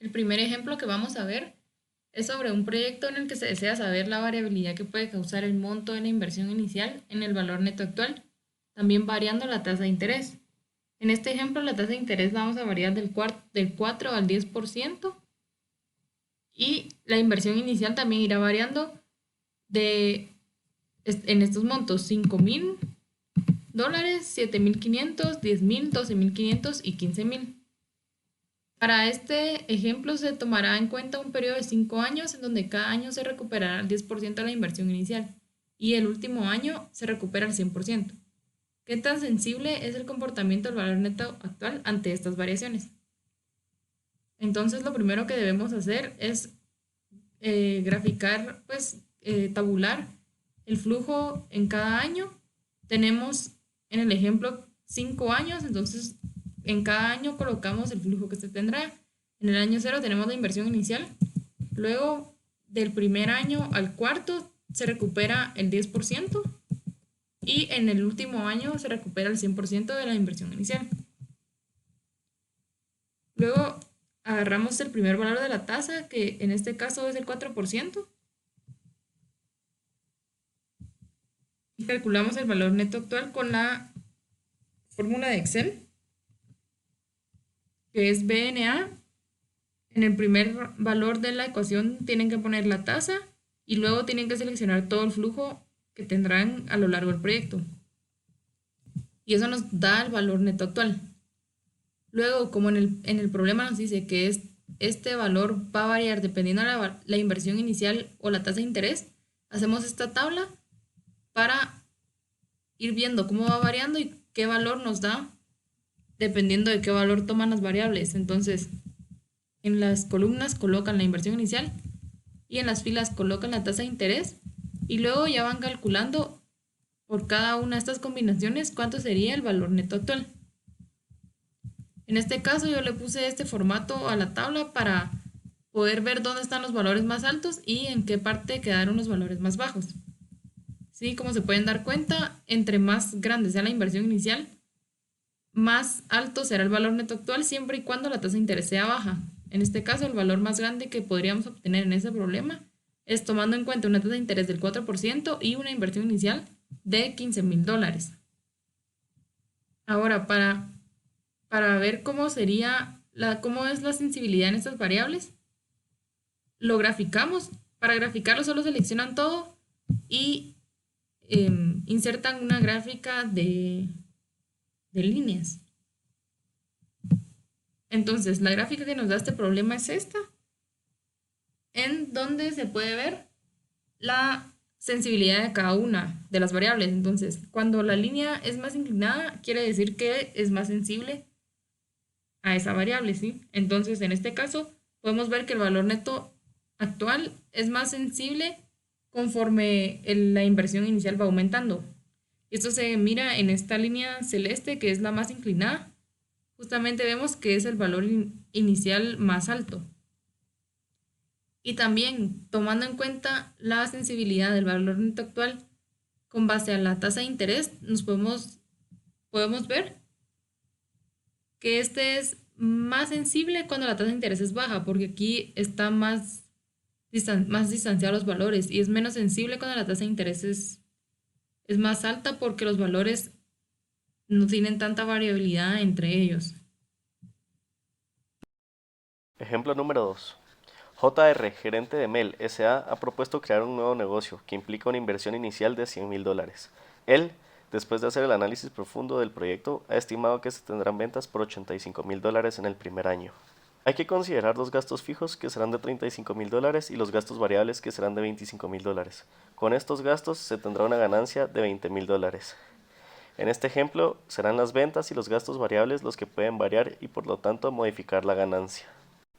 El primer ejemplo que vamos a ver es sobre un proyecto en el que se desea saber la variabilidad que puede causar el monto de la inversión inicial en el valor neto actual, también variando la tasa de interés. En este ejemplo, la tasa de interés la vamos a variar del 4 al 10% y la inversión inicial también irá variando de, en estos montos: $5,000, $7,500, $10,000, $12,500 y $15,000. Para este ejemplo se tomará en cuenta un periodo de 5 años en donde cada año se recuperará el 10% de la inversión inicial y el último año se recupera el 100%. ¿Qué tan sensible es el comportamiento del valor neto actual ante estas variaciones? Entonces lo primero que debemos hacer es graficar, tabular el flujo en cada año. Tenemos en el ejemplo 5 años, entonces en cada año colocamos el flujo que se tendrá. En el año cero tenemos la inversión inicial, luego del primer año al cuarto se recupera el 10% y en el último año se recupera el 100% de la inversión inicial. Luego agarramos el primer valor de la tasa, que en este caso es el 4%, y calculamos el valor neto actual con la fórmula de Excel, que es BNA. En el primer valor de la ecuación tienen que poner la tasa y luego tienen que seleccionar todo el flujo que tendrán a lo largo del proyecto. Y eso nos da el valor neto actual. Luego, como en el problema nos dice que este valor va a variar dependiendo de la inversión inicial o la tasa de interés, hacemos esta tabla para ir viendo cómo va variando y qué valor nos da dependiendo de qué valor toman las variables. Entonces, en las columnas colocan la inversión inicial y en las filas colocan la tasa de interés y luego ya van calculando por cada una de estas combinaciones cuánto sería el valor neto actual. En este caso yo le puse este formato a la tabla para poder ver dónde están los valores más altos y en qué parte quedaron los valores más bajos. Sí, como se pueden dar cuenta, entre más grande sea la inversión inicial, más alto será el valor neto actual siempre y cuando la tasa de interés sea baja. En este caso, el valor más grande que podríamos obtener en ese problema es tomando en cuenta una tasa de interés del 4% y una inversión inicial de $15,000. Ahora, para ver cómo es la sensibilidad en estas variables, lo graficamos. Para graficarlo solo seleccionan todo y insertan una gráfica de líneas. Entonces, la gráfica que nos da este problema es esta, en donde se puede ver la sensibilidad de cada una de las variables. Entonces, cuando la línea es más inclinada, quiere decir que es más sensible a esa variable, ¿sí? Entonces, en este caso, podemos ver que el valor neto actual es más sensible conforme la inversión inicial va aumentando. Esto se mira en esta línea celeste, que es la más inclinada. Justamente vemos que es el valor inicial más alto. Y también, tomando en cuenta la sensibilidad del valor neto actual con base a la tasa de interés, podemos ver que este es más sensible cuando la tasa de interés es baja, porque aquí está más distanciados los valores, y es menos sensible cuando la tasa de interés es más alta porque los valores no tienen tanta variabilidad entre ellos. Ejemplo número 2. JR, gerente de Mel S.A., ha propuesto crear un nuevo negocio que implica una inversión inicial de $100,000. Él, después de hacer el análisis profundo del proyecto, ha estimado que se tendrán ventas por $85,000 en el primer año. Hay que considerar los gastos fijos, que serán de $35,000, y los gastos variables, que serán de $25,000. Con estos gastos se tendrá una ganancia de $20,000. En este ejemplo, serán las ventas y los gastos variables los que pueden variar y por lo tanto modificar la ganancia.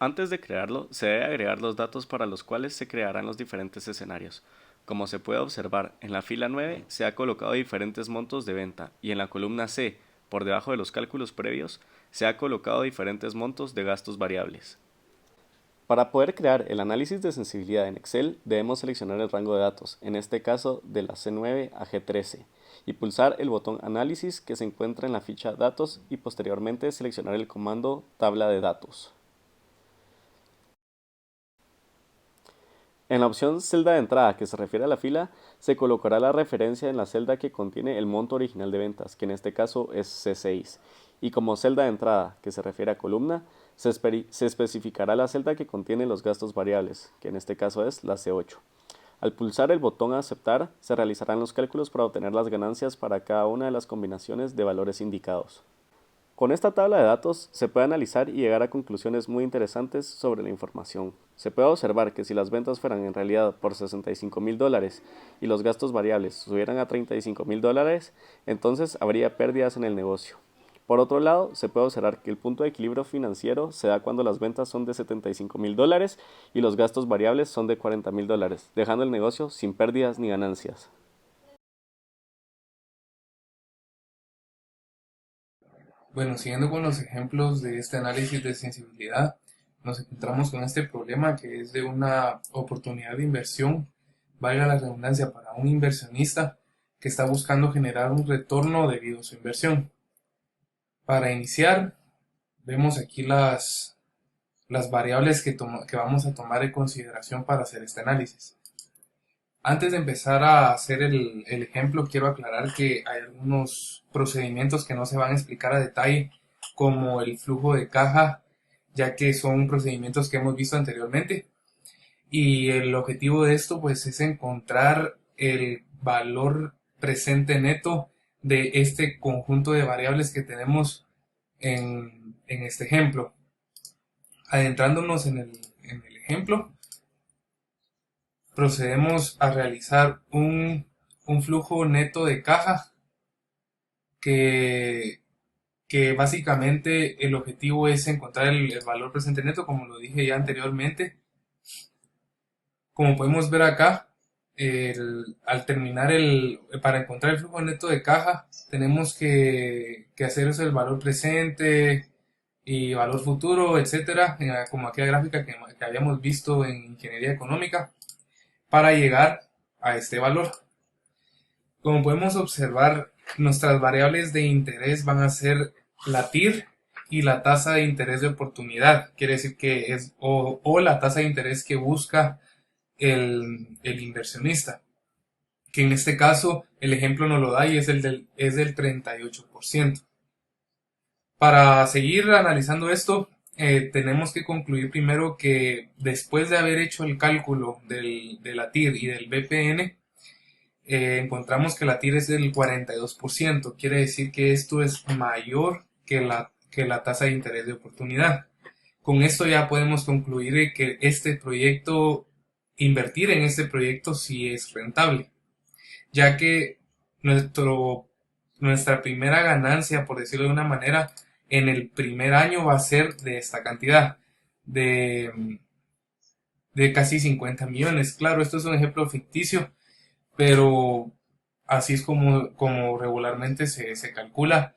Antes de crearlo, se debe agregar los datos para los cuales se crearán los diferentes escenarios. Como se puede observar, en la fila 9 se ha colocado diferentes montos de venta y en la columna C, por debajo de los cálculos previos, se ha colocado diferentes montos de gastos variables. Para poder crear el análisis de sensibilidad en Excel, debemos seleccionar el rango de datos, en este caso de la C9 a G13, y pulsar el botón Análisis que se encuentra en la ficha Datos y posteriormente seleccionar el comando Tabla de datos. En la opción celda de entrada, que se refiere a la fila, se colocará la referencia en la celda que contiene el monto original de ventas, que en este caso es C6. Y como celda de entrada, que se refiere a columna, se especificará la celda que contiene los gastos variables, que en este caso es la C8. Al pulsar el botón Aceptar, se realizarán los cálculos para obtener las ganancias para cada una de las combinaciones de valores indicados. Con esta tabla de datos se puede analizar y llegar a conclusiones muy interesantes sobre la información. Se puede observar que si las ventas fueran en realidad por $65,000 y los gastos variables subieran a $35,000, entonces habría pérdidas en el negocio. Por otro lado, se puede observar que el punto de equilibrio financiero se da cuando las ventas son de $75,000 y los gastos variables son de $40,000, dejando el negocio sin pérdidas ni ganancias. Bueno, siguiendo con los ejemplos de este análisis de sensibilidad, nos encontramos con este problema que es de una oportunidad de inversión, valga la redundancia, para un inversionista que está buscando generar un retorno debido a su inversión. Para iniciar, vemos aquí las variables que vamos a tomar en consideración para hacer este análisis. Antes de empezar a hacer el ejemplo, quiero aclarar que hay algunos procedimientos que no se van a explicar a detalle, como el flujo de caja, ya que son procedimientos que hemos visto anteriormente. Y el objetivo de esto, pues, es encontrar el valor presente neto de este conjunto de variables que tenemos en este ejemplo. Adentrándonos en el ejemplo, procedemos a realizar un flujo neto de caja que básicamente el objetivo es encontrar el valor presente neto, como lo dije ya anteriormente. Como podemos ver acá, al terminar para encontrar el flujo neto de caja, tenemos que hacer eso, el valor presente y valor futuro, etcétera, como aquella gráfica que habíamos visto en ingeniería económica, para llegar a este valor. Como podemos observar, nuestras variables de interés van a ser la TIR y la tasa de interés de oportunidad. Quiere decir que es o la tasa de interés que busca el inversionista, que en este caso el ejemplo nos lo da y es del 38%. Para seguir analizando esto, tenemos que concluir primero que después de haber hecho el cálculo de la TIR y del BPN, encontramos que la TIR es del 42%. Quiere decir que esto es mayor que la tasa de interés de oportunidad. Con esto ya podemos concluir que invertir en este proyecto sí es rentable, ya que nuestra primera ganancia, por decirlo de una manera, en el primer año va a ser de esta cantidad, de casi 50 millones. Claro, esto es un ejemplo ficticio, pero así es como regularmente se calcula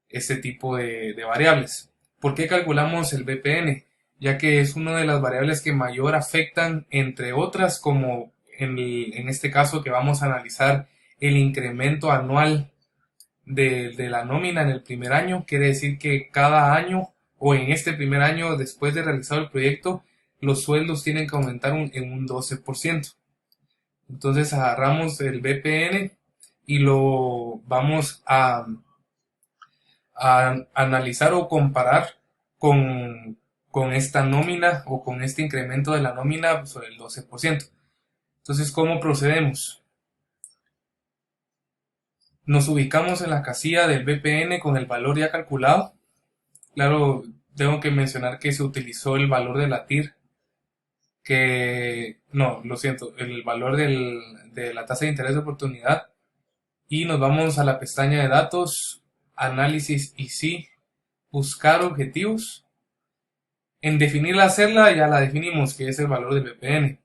este tipo de variables. ¿Por qué calculamos el BPN? Ya que es una de las variables que mayor afectan, entre otras, como en este caso que vamos a analizar el incremento anual de la nómina en el primer año. Quiere decir que cada año o en este primer año después de realizar el proyecto, los sueldos tienen que aumentar en un 12%. Entonces agarramos el BPN y lo vamos a analizar o comparar con esta nómina o con este incremento de la nómina sobre el 12%. Entonces, ¿cómo procedemos? Nos ubicamos en la casilla del BPN con el valor ya calculado. Claro, tengo que mencionar que se utilizó el valor de la TIR, el valor de la tasa de interés de oportunidad. Y nos vamos a la pestaña de datos, análisis y sí, buscar objetivos. En definir la celda ya la definimos, que es el valor del BPN.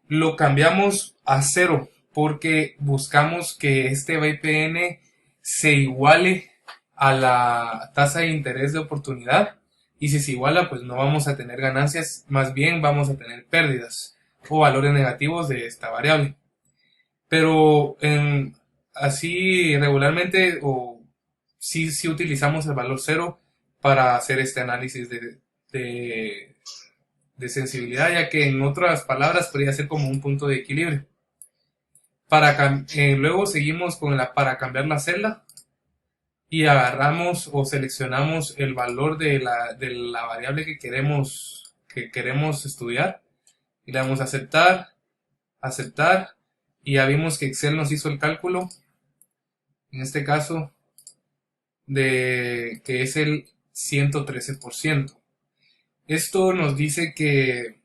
Lo cambiamos a 0 porque buscamos que este BPN se iguale a la tasa de interés de oportunidad, y si se iguala, pues no vamos a tener ganancias, más bien vamos a tener pérdidas o valores negativos de esta variable. Pero así regularmente sí utilizamos el valor 0 para hacer este análisis de sensibilidad, ya que en otras palabras podría ser como un punto de equilibrio. Luego seguimos con para cambiar la celda y agarramos o seleccionamos el valor de la variable que queremos estudiar y le damos a aceptar, y ya vimos que Excel nos hizo el cálculo, en este caso, que es el 113%. Esto nos dice que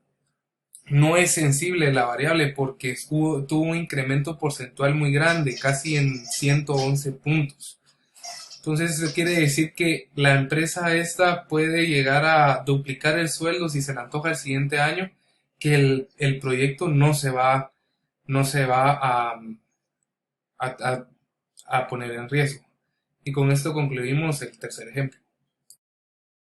no es sensible la variable porque tuvo un incremento porcentual muy grande, casi en 111 puntos. Entonces eso quiere decir que la empresa esta puede llegar a duplicar el sueldo si se le antoja el siguiente año, que el proyecto no se va a poner en riesgo. Y con esto concluimos el tercer ejemplo.